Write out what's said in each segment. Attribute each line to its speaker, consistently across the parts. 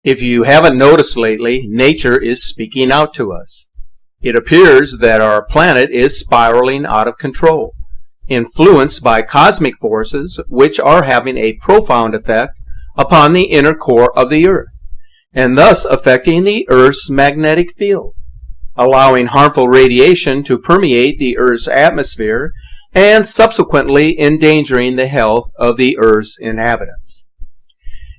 Speaker 1: If you haven't noticed lately, nature is speaking out to us. It appears that our planet is spiraling out of control, influenced by cosmic forces which are having a profound effect upon the inner core of the Earth, and thus affecting the Earth's magnetic field, allowing harmful radiation to permeate the Earth's atmosphere and subsequently endangering the health of the Earth's inhabitants.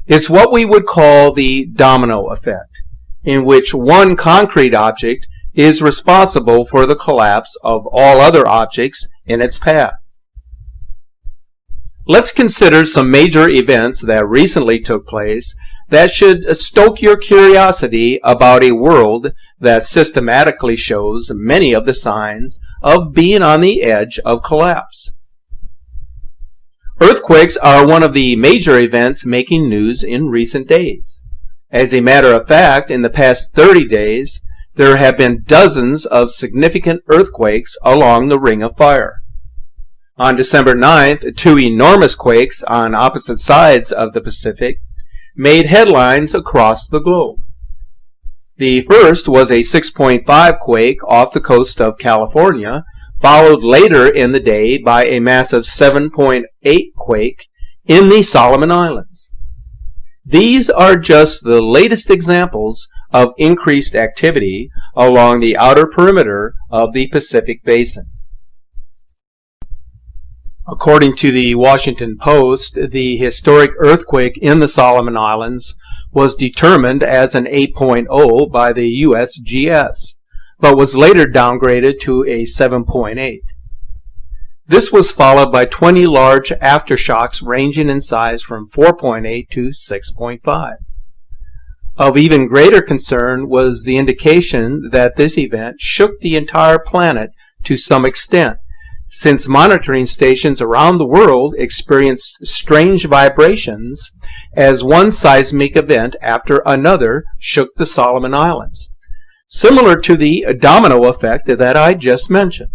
Speaker 1: It's what we would call the domino effect, in which one concrete object is responsible for the collapse of all other objects in its path. Let's consider some major events that recently took place that should stoke your curiosity about a world that systematically shows many of the signs of being on the edge of collapse. Earthquakes are one of the major events making news in recent days. As a matter of fact, in the past 30 days, there have been dozens of significant earthquakes along the Ring of Fire. On December 9th, two enormous quakes on opposite sides of the Pacific made headlines across the globe. The first was a 6.5 quake off the coast of California, followed later in the day by a massive 7.8 quake in the Solomon Islands. These are just the latest examples of increased activity along the outer perimeter of the Pacific Basin. According to the Washington Post, the historic earthquake in the Solomon Islands was determined as an 8.0 by the USGS, but was later downgraded to a 7.8. This was followed by 20 large aftershocks ranging in size from 4.8 to 6.5. Of even greater concern was the indication that this event shook the entire planet to some extent, since monitoring stations around the world experienced strange vibrations as one seismic event after another shook the Solomon Islands, similar to the domino effect that I just mentioned.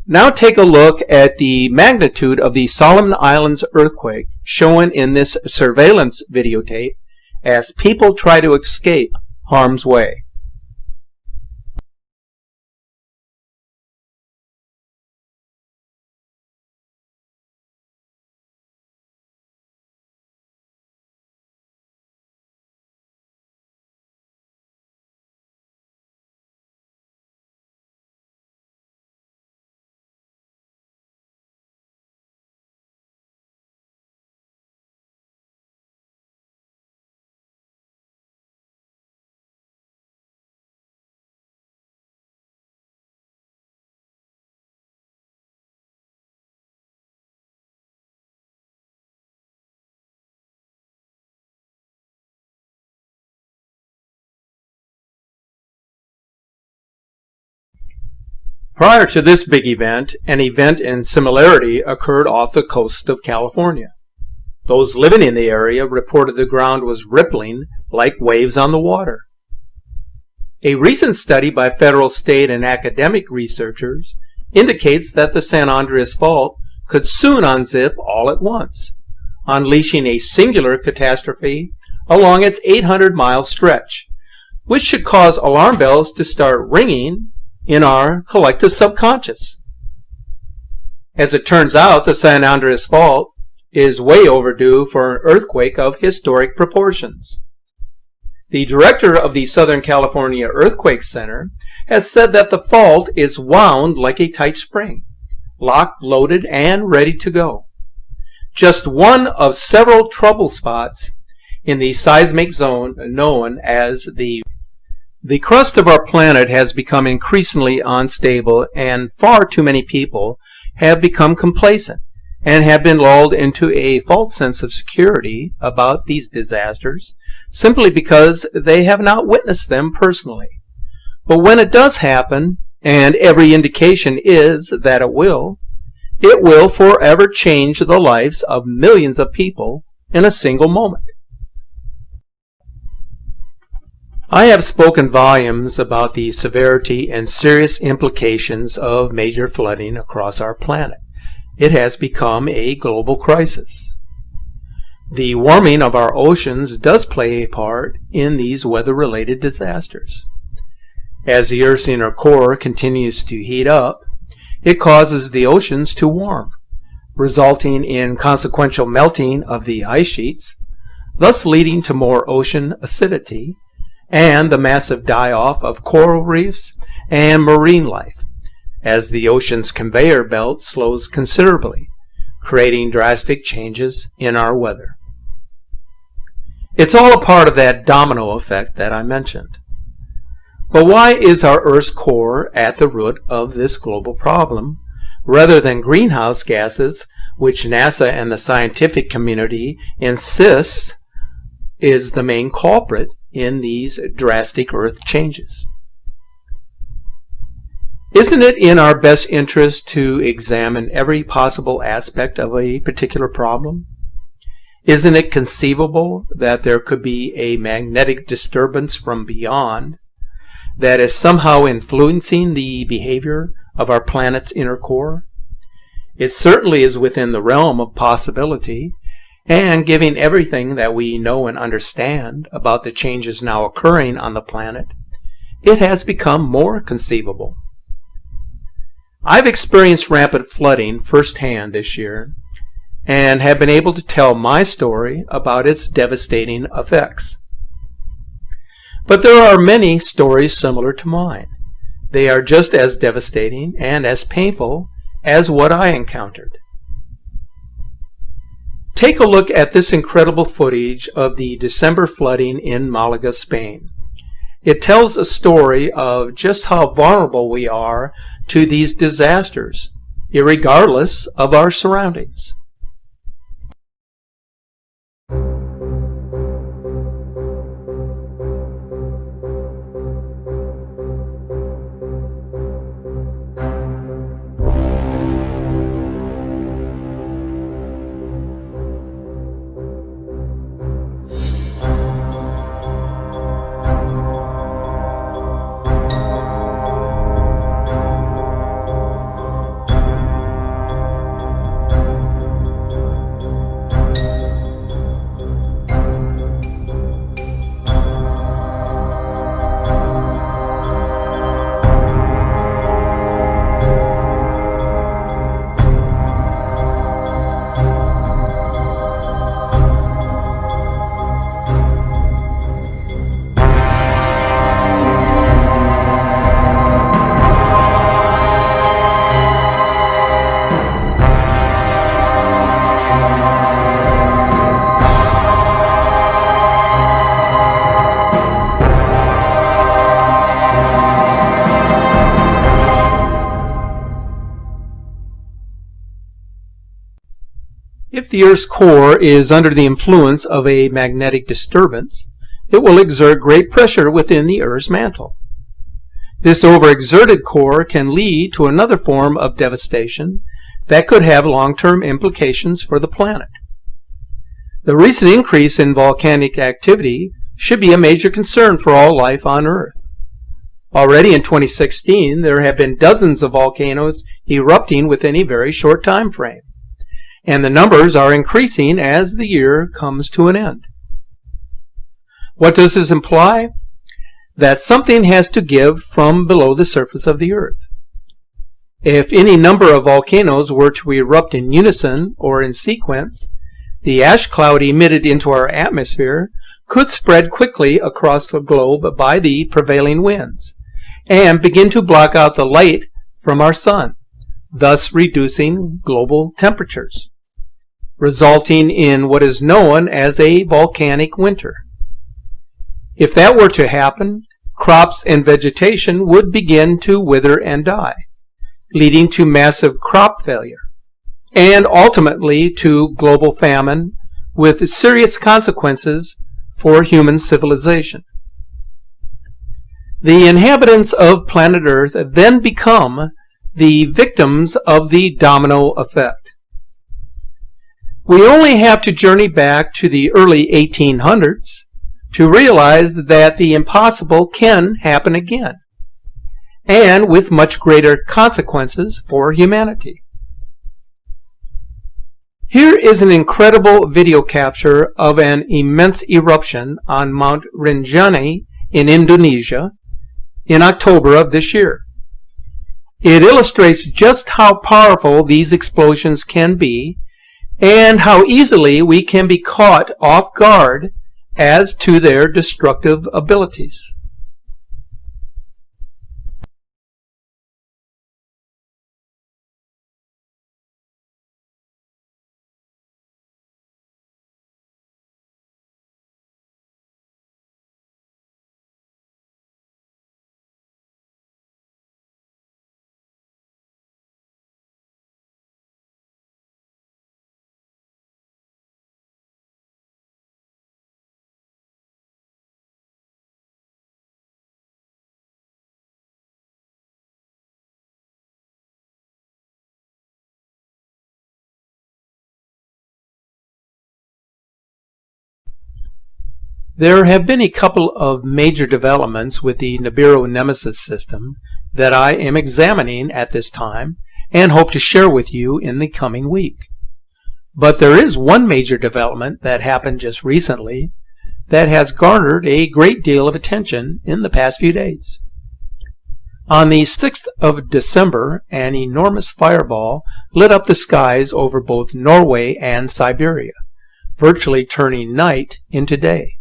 Speaker 1: Now take a look at the magnitude of the Solomon Islands earthquake shown in this surveillance videotape as people try to escape harm's way. Prior to this big event, an event in similarity occurred off the coast of California. Those living in the area reported the ground was rippling like waves on the water. A recent study by federal, state, and academic researchers indicates that the San Andreas Fault could soon unzip all at once, unleashing a singular catastrophe along its 800-mile stretch, which should cause alarm bells to start ringing in our collective subconscious. As it turns out, the San Andreas Fault is way overdue for an earthquake of historic proportions. The director of the Southern California Earthquake Center has said that the fault is wound like a tight spring, locked, loaded, and ready to go. Just one of several trouble spots in the seismic zone known as the crust of our planet has become increasingly unstable, and far too many people have become complacent and have been lulled into a false sense of security about these disasters simply because they have not witnessed them personally. But when it does happen, and every indication is that it will forever change the lives of millions of people in a single moment. I have spoken volumes about the severity and serious implications of major flooding across our planet. It has become a global crisis. The warming of our oceans does play a part in these weather-related disasters. As the Earth's inner core continues to heat up, it causes the oceans to warm, resulting in consequential melting of the ice sheets, thus leading to more ocean acidity and the massive die-off of coral reefs and marine life, as the ocean's conveyor belt slows considerably, creating drastic changes in our weather. It's all a part of that domino effect that I mentioned. But why is our Earth's core at the root of this global problem, rather than greenhouse gases, which NASA and the scientific community insists is the main culprit in these drastic Earth changes? Isn't it in our best interest to examine every possible aspect of a particular problem? Isn't it conceivable that there could be a magnetic disturbance from beyond that is somehow influencing the behavior of our planet's inner core? It certainly is within the realm of possibility, and given everything that we know and understand about the changes now occurring on the planet, it has become more conceivable. I've experienced rampant flooding firsthand this year, and have been able to tell my story about its devastating effects. But there are many stories similar to mine. They are just as devastating and as painful as what I encountered. Take a look at this incredible footage of the December flooding in Malaga, Spain. It tells a story of just how vulnerable we are to these disasters, irregardless of our surroundings. If the Earth's core is under the influence of a magnetic disturbance, it will exert great pressure within the Earth's mantle. This overexerted core can lead to another form of devastation that could have long-term implications for the planet. The recent increase in volcanic activity should be a major concern for all life on Earth. Already in 2016, there have been dozens of volcanoes erupting within a very short time frame, and the numbers are increasing as the year comes to an end. What does this imply? That something has to give from below the surface of the Earth. If any number of volcanoes were to erupt in unison or in sequence, the ash cloud emitted into our atmosphere could spread quickly across the globe by the prevailing winds and begin to block out the light from our sun, thus reducing global temperatures, resulting in what is known as a volcanic winter. If that were to happen, crops and vegetation would begin to wither and die, leading to massive crop failure, and ultimately to global famine with serious consequences for human civilization. The inhabitants of planet Earth then become the victims of the domino effect. We only have to journey back to the early 1800s to realize that the impossible can happen again, and with much greater consequences for humanity. Here is an incredible video capture of an immense eruption on Mount Rinjani in Indonesia in October of this year. It illustrates just how powerful these explosions can be and how easily we can be caught off guard as to their destructive abilities. There have been a couple of major developments with the Nibiru Nemesis system that I am examining at this time and hope to share with you in the coming week. But there is one major development that happened just recently that has garnered a great deal of attention in the past few days. On the 6th of December, an enormous fireball lit up the skies over both Norway and Siberia, virtually turning night into day.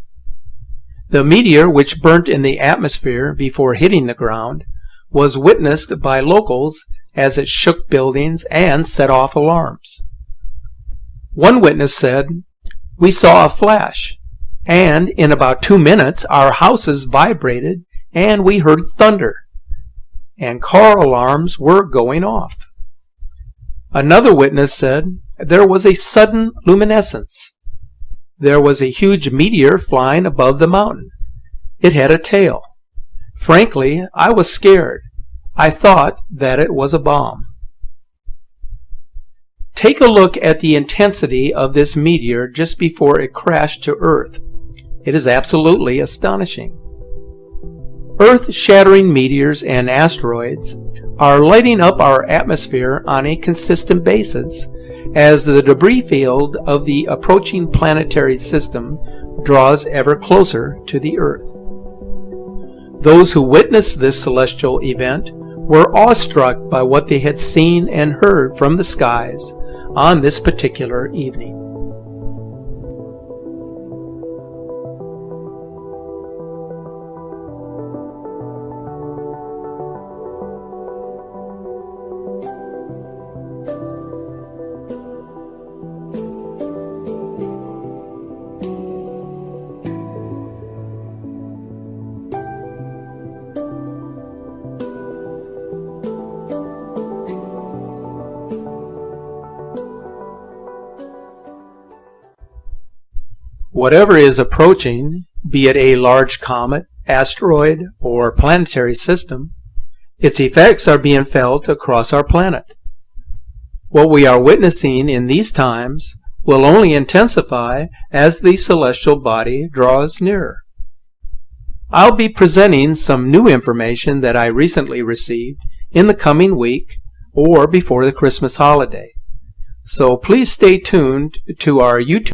Speaker 1: The meteor, which burnt in the atmosphere before hitting the ground, was witnessed by locals as it shook buildings and set off alarms. One witness said, "We saw a flash, and in about 2 minutes our houses vibrated and we heard thunder, and car alarms were going off." Another witness said, "There was a sudden luminescence. There was a huge meteor flying above the mountain. It had a tail. Frankly, I was scared. I thought that it was a bomb." Take a look at the intensity of this meteor just before it crashed to Earth. It is absolutely astonishing. Earth-shattering meteors and asteroids are lighting up our atmosphere on a consistent basis as the debris field of the approaching planetary system draws ever closer to the Earth. Those who witnessed this celestial event were awestruck by what they had seen and heard from the skies on this particular evening. Whatever is approaching, be it a large comet, asteroid, or planetary system, its effects are being felt across our planet. What we are witnessing in these times will only intensify as the celestial body draws nearer. I'll be presenting some new information that I recently received in the coming week or before the Christmas holiday. So please stay tuned to our YouTube